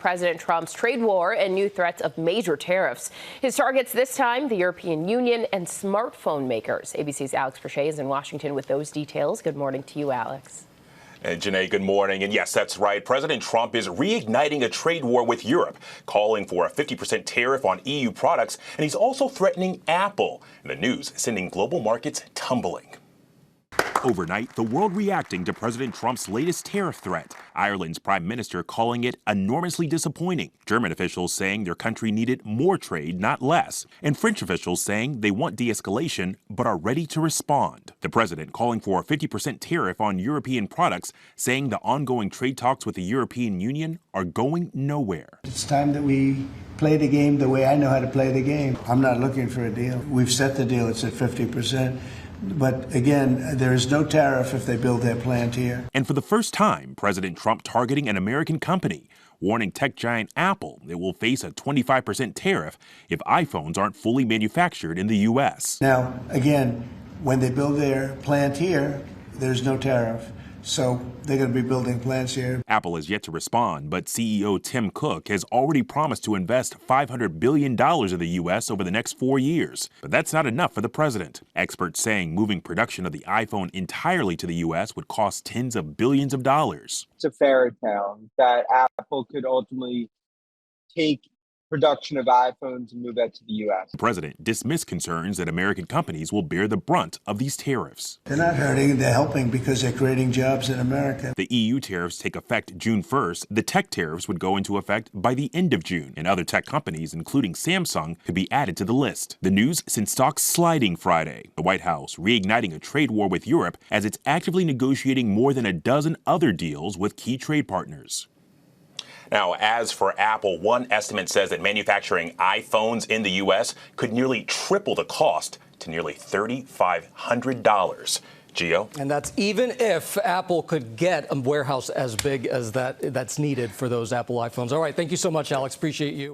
President Trump's trade war and new threats of major tariffs. His targets this time, the European Union and smartphone makers. ABC's Alex Perche is in Washington with those details. Good morning to you, Alex. And Janae, good morning. And yes, that's right. President Trump is reigniting a trade war with Europe, calling for a 50% tariff on EU products. And he's also threatening Apple. And the news sending global markets tumbling. Overnight, the world reacting to President Trump's latest tariff threat. Ireland's prime minister calling it enormously disappointing. German officials saying their country needed more trade, not less. And French officials saying they want de-escalation, but are ready to respond. The president calling for a 50% tariff on European products, saying the ongoing trade talks with the European Union are going nowhere. It's time that we play the game the way I know how to play the game. I'm not looking for a deal. We've set the deal. It's at 50%. But again, there is no tariff if they build their plant here. And for the first time, President Trump targeting an American company, warning tech giant Apple it will face a 25% tariff if iPhones aren't fully manufactured in the U.S. Now, again, when they build their plant here, there's no tariff. So they're going to be building plants here. Apple has yet to respond, but CEO Tim Cook has already promised to invest $500 billion in the U.S. over the next 4 years. But that's not enough for the president. Experts saying moving production of the iPhone entirely to the U.S. would cost tens of billions of dollars. It's a fairy tale that Apple could ultimately take production of iPhones and move that to the U.S. The president dismissed concerns that American companies will bear the brunt of these tariffs. They're not hurting, they're helping because they're creating jobs in America. The EU tariffs take effect June 1st. The tech tariffs would go into effect by the end of June, and other tech companies, including Samsung, could be added to the list. The news sent stocks sliding Friday. The White House reigniting a trade war with Europe as it's actively negotiating more than a dozen other deals with key trade partners. Now, as for Apple, one estimate says that manufacturing iPhones in the U.S. could nearly triple the cost to nearly $3,500. Gio? And that's even if Apple could get a warehouse as big as that's needed for those Apple iPhones. All right. Thank you so much, Alex. Appreciate you.